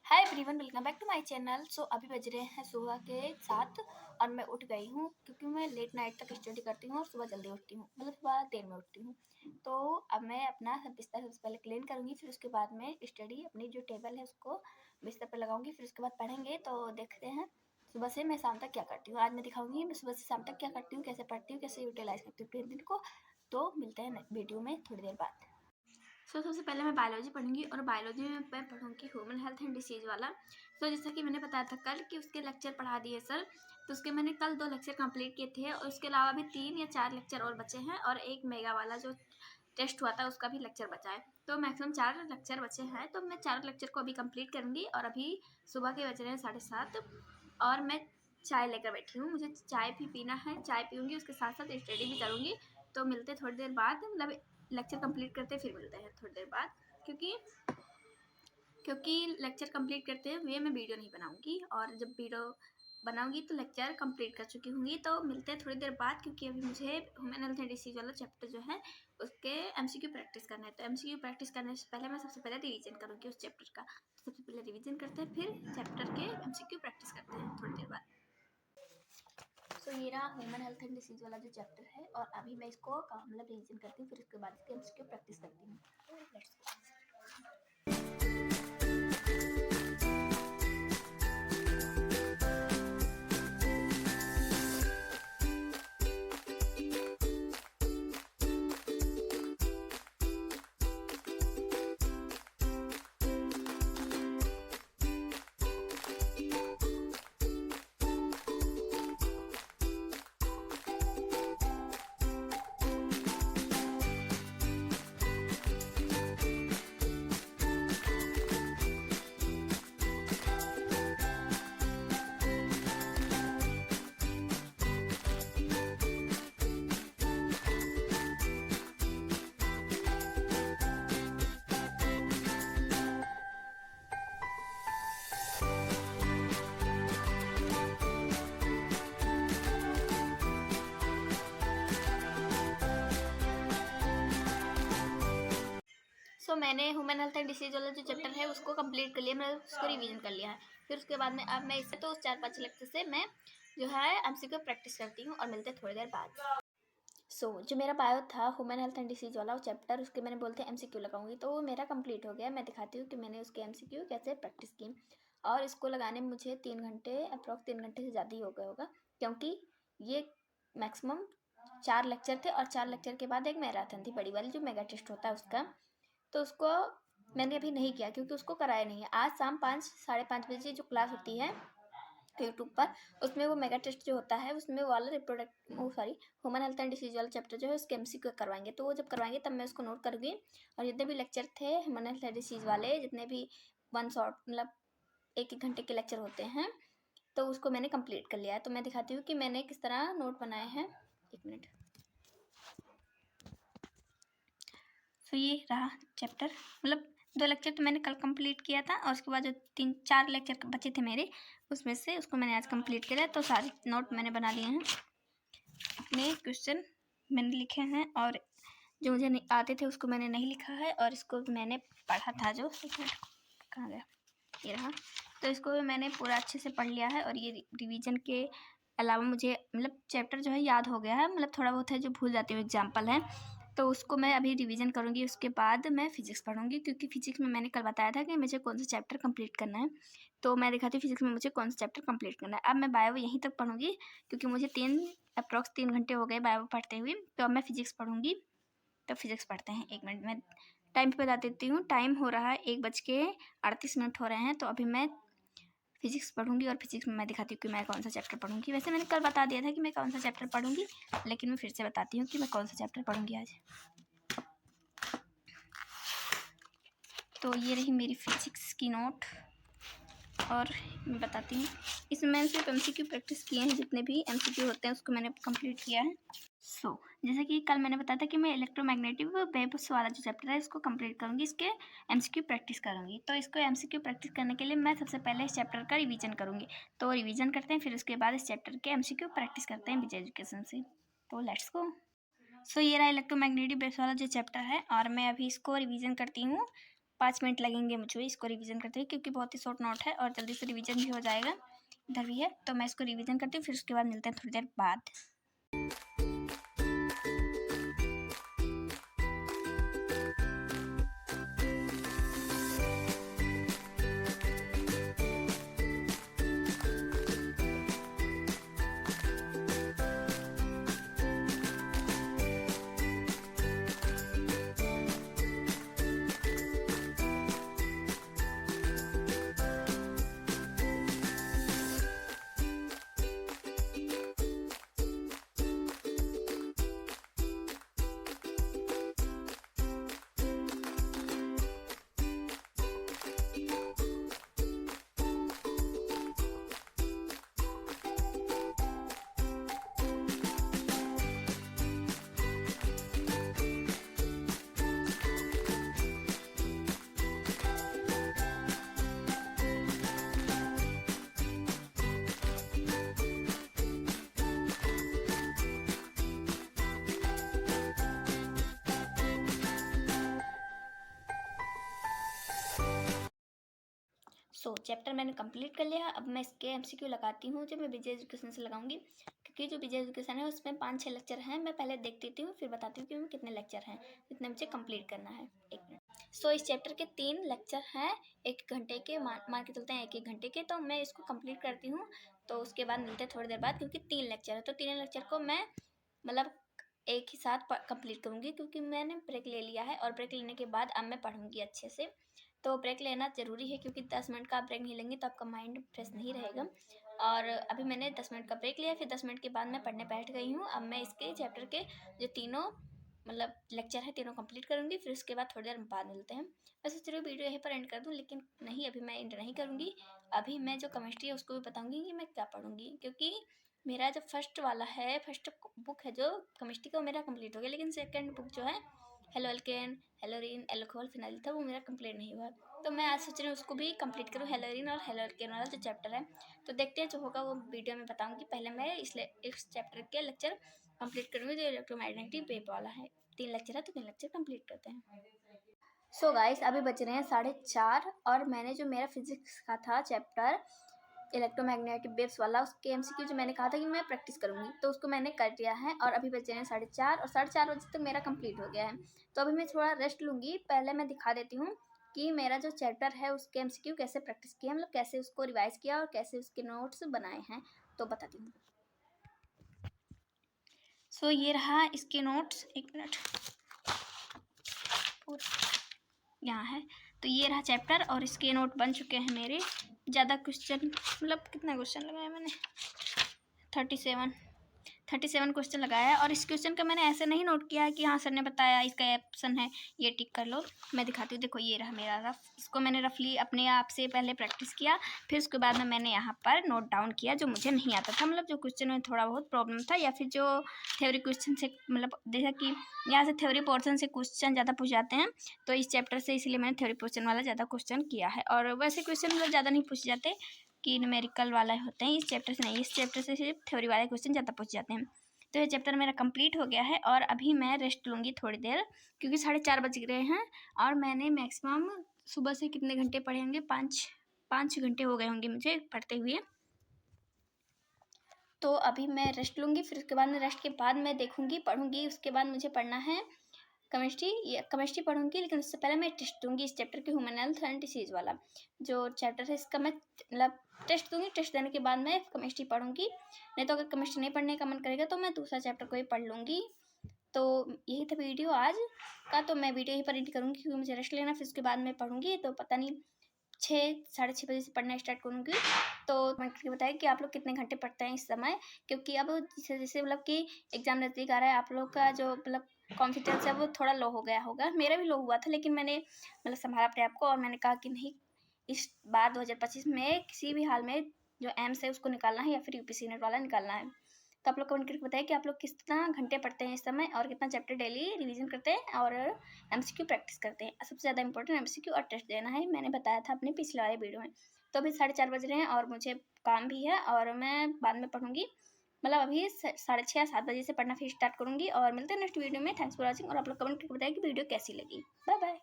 Hi everyone, welcome back to my channel. So अभी बज रहे हैं सुबह के 7 और मैं उठ गई हूँ क्योंकि मैं लेट नाइट तक स्टडी करती हूँ और सुबह जल्दी उठती हूँ, मतलब सुबह देर में उठती हूँ। तो अब मैं अपना सब बिस्तर सबसे पहले क्लीन करूँगी, फिर उसके बाद में स्टडी अपनी जो टेबल है उसको बिस्तर पर लगाऊंगी, फिर उसके बाद पढ़ेंगे। तो देखते हैं सुबह से मैं शाम तक क्या करती हूँ। आज मैं दिखाऊंगी मैं सुबह से शाम तक क्या करती हूँ, कैसे पढ़ती हूँ, कैसे यूटिलाइज करती हूँ पूरे दिन को। तो मिलते हैं वीडियो में थोड़ी देर बाद। सबसे पहले मैं बायोलॉजी पढ़ूंगी और बायोलॉजी में मैं पढ़ूंगी ह्यूमन हेल्थ एंड डिसीज़ वाला। जैसा कि मैंने बताया था कल कि उसके लेक्चर पढ़ा दिए सर, तो उसके मैंने कल 2 लेक्चर कंप्लीट किए थे और उसके अलावा भी 3 या 4 लेक्चर और बचे हैं और एक मेगा वाला जो टेस्ट हुआ था उसका भी लेक्चर बचा है। तो मैक्सिमम 4 लेक्चर बचे हैं, तो मैं 4 लेक्चर को अभी कंप्लीट करूँगी। और अभी सुबह के बज रहे हैं 7:30 और मैं चाय लेकर बैठी हूँ। मुझे चाय भी पीना है, चाय पीऊँगी, उसके साथ साथ स्टडी भी करूँगी। तो मिलते थोड़ी देर बाद, मतलब लेक्चर कंप्लीट करते फिर मिलते हैं थोड़ी देर बाद, क्योंकि लेक्चर कंप्लीट करते हुए मैं वीडियो नहीं बनाऊंगी और जब वीडियो बनाऊंगी तो लेक्चर कंप्लीट कर चुकी होंगी। तो मिलते हैं थोड़ी देर बाद, क्योंकि अभी मुझे ह्यूमन हेल्थ एंड डिसीज वाला चैप्टर जो है उसके एमसीक्यू प्रैक्टिस करना है। तो एमसीक्यू प्रैक्टिस करने से पहले मैं सबसे पहले रिवीजन करूँगी उस चैप्टर का। तो सबसे पहले रिवीजन करते हैं, फिर चैप्टर के एमसीक्यू प्रैक्टिस करते हैं थोड़ी देर बाद। सो ये रहा ह्यूमन हेल्थ एंड डिसीज वाला जो चैप्टर है और अभी मैं इसको मतलब रिवीजन करती हूँ, फिर उसके बाद इसके एमसीक्यू प्रैक्टिस करती हूँ। Let's go. मैंने ह्यूमन हेल्थ एंड डिसीज वाला जो चैप्टर है उसको कंप्लीट कर लिया, मैंने उसको रिवीजन कर लिया है। फिर उसके बाद में अब मैं इससे तो उस 4-5 लेक्चर से मैं जो है एमसीक्यू प्रैक्टिस करती हूँ और मिलते हैं थोड़ी देर बाद। जो मेरा बायो था ह्यूमन हेल्थ एंड डिसीज वाला वो चैप्टर, उसके मैंने बोलते हैं एमसीक्यू लगाऊंगी, तो वो मेरा कंप्लीट हो गया। मैं दिखाती हूँ कि मैंने उसके एमसीक्यू कैसे प्रैक्टिस की। और इसको लगाने में मुझे 3 घंटे, अप्रॉक्स 3 घंटे से ज़्यादा ही हो गया होगा, क्योंकि ये मैक्सिमम 4 लेक्चर थे और 4 लेक्चर के बाद एक मैराथन थी बड़ी वाली जो मेगा टेस्ट होता है उसका। तो उसको मैंने अभी नहीं किया क्योंकि उसको कराया नहीं है। आज शाम 5-5:30 बजे जो क्लास होती है यूट्यूब पर, उसमें वो मेगा टेस्ट जो होता है उसमें वाला ह्यूमन हेल्थ एंड डिसीज वाला चैप्टर जो है उसके एमसीक्यू करवाएंगे। तो वो जब करवाएंगे तब मैं उसको नोट करूँगी। और जितने भी लेक्चर थे ह्यूमन हेल्थ एंड डिसीज वाले, जितने भी 1 शॉर्ट मतलब 1-1 घंटे के लेक्चर होते हैं, तो उसको मैंने कंप्लीट कर लिया है। तो मैं दिखाती हूँ कि मैंने किस तरह नोट बनाए हैं। 1 मिनट। ये रहा चैप्टर, मतलब 2 लेक्चर तो मैंने कल कंप्लीट किया था और उसके बाद जो 3-4 लेक्चर बचे थे मेरे, उसमें से उसको मैंने आज कंप्लीट किया। तो सारे नोट मैंने बना लिए हैं, अपने क्वेश्चन मैंने लिखे हैं और जो मुझे नहीं आते थे उसको मैंने नहीं लिखा है। और इसको मैंने पढ़ा था जो, कहाँ गया, ये रहा। तो इसको भी मैंने पूरा अच्छे से पढ़ लिया है और ये रिवीजन के अलावा मुझे मतलब चैप्टर जो है याद हो गया है, मतलब थोड़ा बहुत है जो भूल जाती हूँ, एग्जाम्पल है, तो उसको मैं अभी रिवीजन करूँगी। उसके बाद मैं फिजिक्स पढ़ूँगी, क्योंकि फिजिक्स में मैंने कल बताया था कि मुझे कौन सा चैप्टर कंप्लीट करना है। तो मैं दिखाती हूँ फिजिक्स में मुझे कौन सा चैप्टर कंप्लीट करना है। अब मैं बायो यहीं तक पढ़ूँगी क्योंकि मुझे अप्रॉक्स 3 घंटे हो गए बायो पढ़ते हुए। तो अब मैं फिजिक्स पढ़ूँगी। तो फिजिक्स पढ़ते हैं। 1 मिनट में टाइम पे बता देती हूँ। टाइम हो रहा है 1:38 हो रहे हैं। तो अभी मैं फिजिक्स पढ़ूंगी और फिजिक्स में मैं दिखाती हूँ कि मैं कौन सा चैप्टर पढ़ूंगी। वैसे मैंने कल बता दिया था कि मैं कौन सा चैप्टर पढ़ूंगी, लेकिन मैं फिर से बताती हूँ कि मैं कौन सा चैप्टर पढ़ूंगी आज। तो ये रही मेरी फिजिक्स की नोट और मैं बताती हूँ। इसमें मैंने सिर्फ एमसीक्यू प्रैक्टिस किए हैं, जितने भी एमसीक्यू होते हैं उसको मैंने कंप्लीट किया है। जैसे कि कल मैंने बताया था कि मैं इलेक्ट्रोमैग्नेटिक वेव्स वाला जो चैप्टर है इसको कंप्लीट करूँगी, इसके एमसीक्यू प्रैक्टिस करूँगी। तो इसको एमसीक्यू प्रैक्टिस करने के लिए मैं सबसे पहले इस चैप्टर का रिवीजन करूँगी। तो रिवीजन करते हैं, फिर उसके बाद इस चैप्टर के एमसीक्यू प्रैक्टिस करते हैं विजय एजुकेशन से। तो लेट्स गो। ये रहा इलेक्ट्रोमैग्नेटिक वेव्स वाला जो चैप्टर है और मैं अभी इसको रिवीजन करती हूँ 5 मिनट लगेंगे मुझे इसको रिवीजन करते हुए, क्योंकि बहुत ही शॉर्ट नोट है और जल्दी से रिवीजन भी हो जाएगा। इधर भी है, तो मैं इसको रिवीजन करती हूँ, फिर उसके बाद मिलते हैं थोड़ी देर बाद। चैप्टर मैंने कंप्लीट कर लिया। अब मैं इसके एमसीक्यू लगाती हूँ, जो मैं विजय एजुकेशन से लगाऊंगी, क्योंकि जो विजय एजुकेशन है उसमें 5-6 लेक्चर हैं। मैं पहले देख देती हूँ, फिर बताती हूँ कि मैं कितने लेक्चर हैं, इतने मुझे कंप्लीट करना है। 1 मिनट। इस चैप्टर के 3 लेक्चर हैं 1 घंटे के, मान के चलते हैं 1-1 घंटे के। तो मैं इसको कंप्लीट करती हूँ, तो उसके बाद मिलते हैं थोड़ी देर बाद, क्योंकि 3 लेक्चर है, तो 3 लेक्चर को मैं मतलब एक ही साथ कंप्लीट करूँगी, क्योंकि मैंने ब्रेक ले लिया है और ब्रेक लेने के बाद अब मैं पढ़ूँगी अच्छे से। तो ब्रेक लेना ज़रूरी है, क्योंकि 10 मिनट का आप ब्रेक नहीं लेंगे तो आपका माइंड फ्रेश नहीं रहेगा। और अभी मैंने 10 मिनट का ब्रेक लिया, फिर 10 मिनट के बाद मैं पढ़ने बैठ गई हूँ। अब मैं इसके चैप्टर के जो तीनों मतलब लेक्चर है तीनों कंप्लीट करूँगी, फिर उसके बाद थोड़ी देर बाद मिलते हैं। मैं सोच रही हूँ वीडियो यहीं पर एंड कर दूँ, लेकिन नहीं, अभी मैं एंड नहीं करूँगी। अभी मैं जो केमिस्ट्री है उसको भी बताऊँगी कि मैं क्या पढ़ूँगी, क्योंकि मेरा जो फर्स्ट वाला है, फर्स्ट बुक है जो केमिस्ट्री का, वो मेरा कंप्लीट हो गया, लेकिन सेकंड बुक जो है हेलो एल्केन, हेलोरीन, एल्कोहल, फिनाइल था, वो मेरा कंप्लीट नहीं हुआ। तो मैं आज सोच रही हूँ उसको भी कंप्लीट करूँ, हेलोरीन और हेलो एल्केन वाला जो चैप्टर है। तो देखते हैं, जो होगा वो वीडियो में बताऊँगी। पहले मैं इस चैप्टर के लेक्चर कंप्लीट करूँगी, जो इलेक्ट्रोमैग्नेटिक वेव वाला है। 3 लेक्चर है, तो 3 लेक्चर कंप्लीट करते हैं। गाइस, अभी बज रहे हैं 4:30 और मैंने जो मेरा फिजिक्स का था चैप्टर इलेक्ट्रोमैग्नेटिक वेव्स वाला, उसके एमसीक्यू जो मैंने कहा था कि मैं प्रैक्टिस करूँगी, तो उसको मैंने कर दिया है। और अभी बजे हैं 4:30 और 4:30 बजे तक मेरा कंप्लीट हो गया है। तो अभी मैं थोड़ा रेस्ट लूँगी। पहले मैं दिखा देती हूँ कि मेरा जो चैप्टर है उसके एमसीक्यू कैसे प्रैक्टिस किया, मतलब कैसे उसको रिवाइज़ किया और कैसे उसके नोट्स बनाए हैं, तो बताती हूँ। ये रहा इसके नोट्स। 1 मिनट, यहाँ है। तो ये रहा चैप्टर और इसके नोट बन चुके हैं मेरे। ज़्यादा क्वेश्चन, मतलब कितना क्वेश्चन लगाया मैंने, 37 क्वेश्चन लगाया है। और इस क्वेश्चन का मैंने ऐसे नहीं नोट किया है कि हाँ सर ने बताया इसका ऑप्शन है, ये टिक कर लो। मैं दिखाती हूँ, देखो ये रहा मेरा रफ। इसको मैंने रफली अपने आप से पहले प्रैक्टिस किया, फिर उसके बाद में मैंने यहाँ पर नोट डाउन किया जो मुझे नहीं आता था, मतलब जो क्वेश्चन में थोड़ा बहुत प्रॉब्लम था, या फिर जो थ्योरी क्वेश्चन से, मतलब देखा कि यहाँ से थ्योरी पोर्शन से क्वेश्चन ज़्यादा पूछ जाते हैं, तो इस चैप्टर से इसलिए मैंने थ्योरी पोर्शन वाला ज़्यादा क्वेश्चन किया है। और वैसे क्वेश्चन मतलब ज़्यादा नहीं पूछ जाते कि न्यूमेरिकल वाला होते हैं, इस चैप्टर से नहीं, इस चैप्टर से सिर्फ थ्योरी वाले क्वेश्चन ज़्यादा पूछ जाते हैं। तो ये चैप्टर मेरा कंप्लीट हो गया है और अभी मैं रेस्ट लूँगी थोड़ी देर, क्योंकि 4:30 बज गए हैं। और मैंने मैक्सिमम सुबह से कितने घंटे पढ़े होंगे, 5 घंटे हो गए होंगे मुझे पढ़ते हुए। तो अभी मैं रेस्ट लूँगी, फिर उसके बाद में रेस्ट के बाद मैं देखूँगी, पढ़ूँगी। उसके बाद मुझे पढ़ना है केमिस्ट्री पढ़ूँगी, लेकिन उससे पहले मैं टेस्ट दूँगी इस चैप्टर के ह्यूमन हेल्थ एंड डिसीज़ वाला जो चैप्टर है, इसका मैं मतलब टेस्ट दूँगी। टेस्ट देने के बाद मैं केमिस्ट्री पढ़ूँगी, नहीं तो अगर केमिस्ट्री नहीं पढ़ने का मन करेगा तो मैं दूसरा चैप्टर को ही पढ़ लूँगी। तो यही था वीडियो आज का, तो मैं वीडियो यहीं पर एडिट करूँगी, क्योंकि मुझे रेस्ट लेना, फिर उसके बाद मैं पढ़ूँगी। तो पता नहीं 6-6:30 बजे से पढ़ना स्टार्ट करूँगी। तो मैं करके बताइए कि आप लोग कितने घंटे पढ़ते हैं इस समय, क्योंकि अब जैसे जैसे मतलब कि एग्ज़ाम नज़दीक आ रहा है, आप लोग का जो मतलब कॉन्फिडेंस है वो थोड़ा लो हो गया होगा। मेरा भी लो हुआ था, लेकिन मैंने मतलब संभाला अपने आप को और मैंने कहा कि नहीं, इस बार 2025 में किसी भी हाल में जो एम्स है उसको निकालना है, या फिर यूपीएससी नेट वाला निकालना है। तो आप लोग कमेंट करके बताइए कि आप लोग कितना घंटे पढ़ते हैं इस समय, और कितना चैप्टर डेली रिवीजन करते हैं और एमसीक्यू प्रैक्टिस करते हैं। सबसे ज़्यादा इंपॉर्टेंट एमसीक्यू और टेस्ट देना है, मैंने बताया था अपने पिछले वाले वीडियो में। तो अभी 4:30 बज रहे हैं और मुझे काम भी है, और मैं बाद में पढ़ूँगी, मतलब अभी 6:30 या 7 बजे से पढ़ना फिर स्टार्ट करूँगी। और मिलते हैं नेक्स्ट वीडियो में। थैंक्स फॉर वॉचिंग, और आप लोग कमेंट करके बताइए कि वीडियो कैसी लगी। Bye bye.